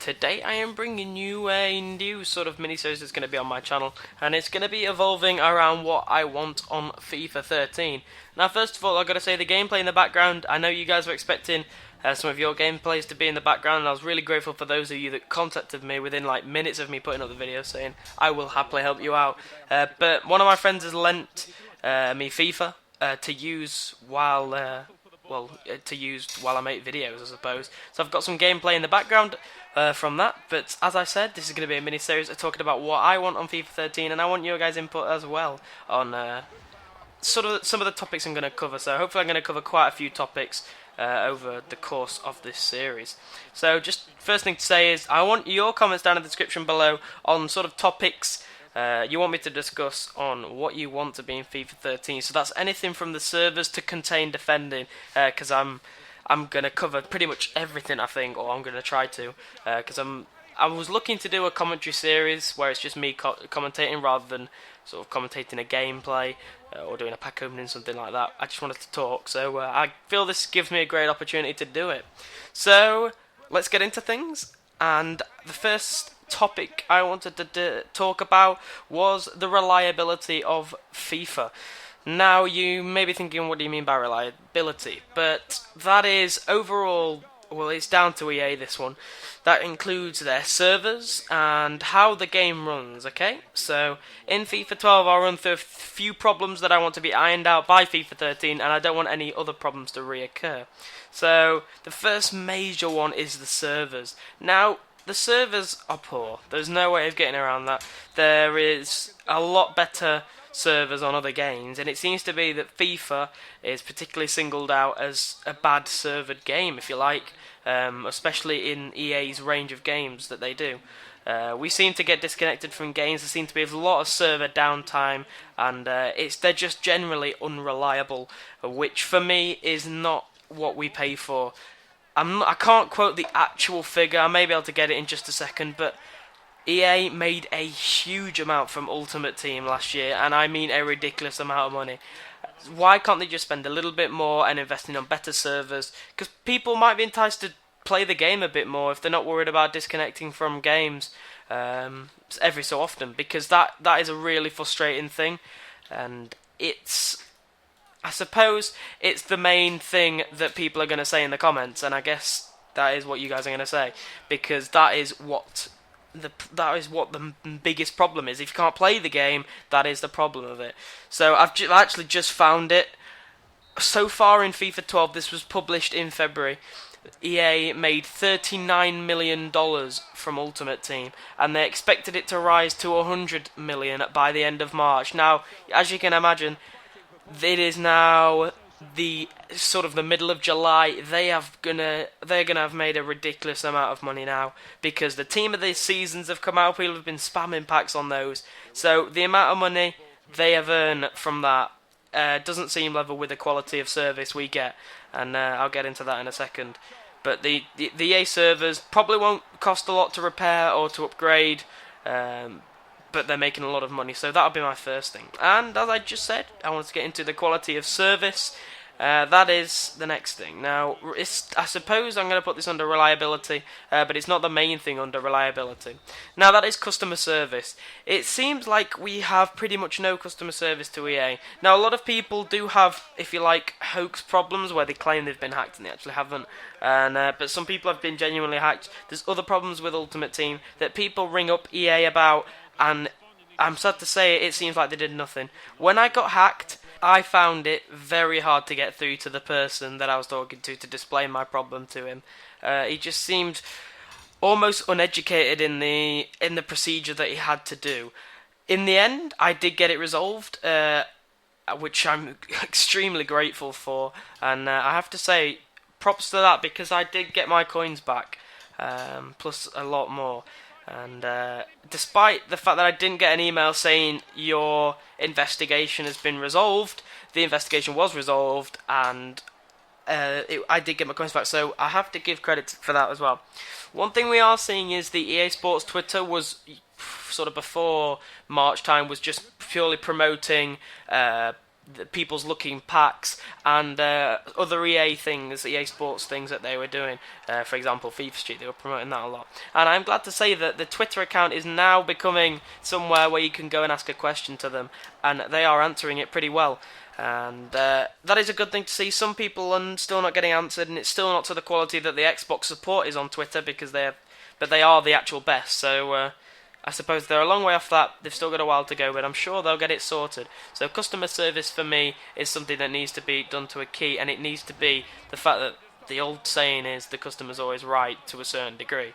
Today I am bringing you a new sort of mini-series that's going to be on my channel, and it's going to be evolving around what I want on FIFA 13. Now first of all, I've got to say the gameplay in the background, I know you guys were expecting some of your gameplays to be in the background, and I was really grateful for those of you that contacted me within like minutes of me putting up the video saying I will happily help you out. But one of my friends has lent me FIFA to use while I make videos, I suppose. So I've got some gameplay in the background from that, but as I said, this is going to be a mini-series talking about what I want on FIFA 13, and I want your guys' input as well on sort of some of the topics I'm going to cover. So hopefully I'm going to cover quite a few topics over the course of this series. So just first thing to say is I want your comments down in the description below on sort of topics you want me to discuss on what you want to be in FIFA 13. So that's anything from the servers to contain defending, because I'm going to cover pretty much everything, I think, or I'm going to try to, because I was looking to do a commentary series where it's just me commentating rather than sort of commentating a gameplay or doing a pack opening, something like that. I just wanted to talk, so I feel this gives me a great opportunity to do it. So let's get into things, and the first topic I wanted to talk about was the reliability of FIFA. Now you may be thinking, what do you mean by reliability? But that is overall, well, it's down to EA, this one. That includes their servers and how the game runs, okay? So in FIFA 12 I'll run through a few problems that I want to be ironed out by FIFA 13, and I don't want any other problems to reoccur. So the first major one is the servers. Now the servers are poor. There's no way of getting around that. There is a lot better servers on other games, and it seems to be that FIFA is particularly singled out as a bad servered game, if you like, especially in EA's range of games that they do. We seem to get disconnected from games. There seems to be a lot of server downtime, and they're just generally unreliable, which for me is not what we pay for. I can't quote the actual figure. I may be able to get it in just a second, but EA made a huge amount from Ultimate Team last year, and I mean a ridiculous amount of money. Why can't they just spend a little bit more and investing on better servers? Because people might be enticed to play the game a bit more if they're not worried about disconnecting from games every so often, because that is a really frustrating thing, and I suppose it's the main thing that people are going to say in the comments, and I guess that is what you guys are going to say, because that is what the biggest problem is. If you can't play the game, that is the problem of it. So I've actually just found it. So far in FIFA 12, this was published in February, EA made $39 million from Ultimate Team, and they expected it to rise to $100 million by the end of March. Now, as you can imagine, it is now the sort of the middle of July. They're gonna have made a ridiculous amount of money now, because the team of the seasons have come out. People have been spamming packs on those, so the amount of money they have earned from that doesn't seem level with the quality of service we get, and I'll get into that in a second. But the EA servers probably won't cost a lot to repair or to upgrade, but they're making a lot of money, so that'll be my first thing. And as I just said, I want to get into the quality of service. That is the next thing. Now, I suppose I'm going to put this under reliability, but it's not the main thing under reliability. Now, that is customer service. It seems like we have pretty much no customer service to EA. Now, a lot of people do have, if you like, hoax problems where they claim they've been hacked and they actually haven't. And but some people have been genuinely hacked. There's other problems with Ultimate Team that people ring up EA about, and I'm sad to say it seems like they did nothing. When I got hacked, I found it very hard to get through to the person that I was talking to display my problem to him. He just seemed almost uneducated in the procedure that he had to do. In the end, I did get it resolved, which I'm extremely grateful for, and I have to say props to that, because I did get my coins back, plus a lot more. And despite the fact that I didn't get an email saying your investigation has been resolved, the investigation was resolved, and I did get my coins back, so I have to give credit for that as well. One thing we are seeing is the EA Sports Twitter sort of before March time was just purely promoting people's looking packs and other EA things, EA Sports things that they were doing. For example, FIFA Street, they were promoting that a lot. And I'm glad to say that the Twitter account is now becoming somewhere where you can go and ask a question to them, and they are answering it pretty well. And that is a good thing to see. Some people are still not getting answered, and it's still not to the quality that the Xbox support is on Twitter, because they are the actual best. So I suppose they're a long way off that. They've still got a while to go, but I'm sure they'll get it sorted. So customer service for me is something that needs to be done to a key, and it needs to be the fact that the old saying is the customer's always right to a certain degree.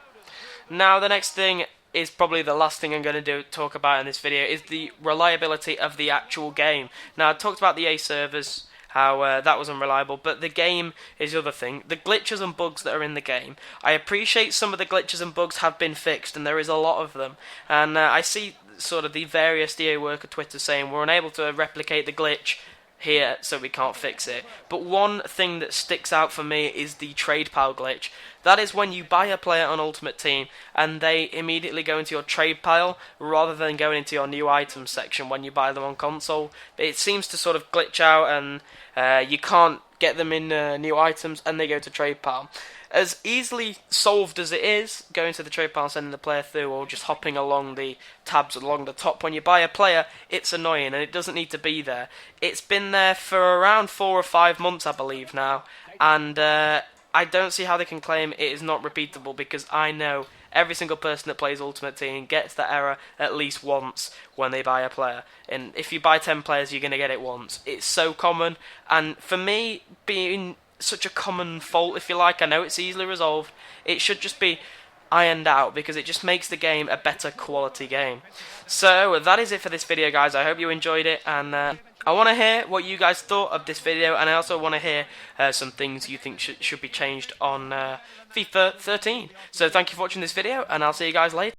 Now the next thing is probably the last thing I'm going to talk about in this video, is the reliability of the actual game. Now I talked about the EA servers, how that was unreliable, but the game is the other thing. The glitches and bugs that are in the game, I appreciate some of the glitches and bugs have been fixed, and there is a lot of them, and I see sort of the various EA worker Twitter saying we're unable to replicate the glitch here, so we can't fix it. But one thing that sticks out for me is the trade pile glitch. That is when you buy a player on Ultimate Team and they immediately go into your trade pile rather than going into your new items section when you buy them on console. It seems to sort of glitch out, and you can't get them in new items, and they go to trade pile. As easily solved as it is, going to the trade pile and sending the player through, or just hopping along the tabs along the top when you buy a player, it's annoying, and it doesn't need to be there. It's been there for around 4 or 5 months, I believe, now, and I don't see how they can claim it is not repeatable, because I know every single person that plays Ultimate Team gets that error at least once when they buy a player. And if you buy 10 players, you're going to get it once. It's so common, and for me, being such a common fault, if you like, I know it's easily resolved, it should just be ironed out, because it just makes the game a better quality game. So that is it for this video, guys. I hope you enjoyed it, and I want to hear what you guys thought of this video, and I also want to hear some things you think should be changed on FIFA 13. So thank you for watching this video, and I'll see you guys later.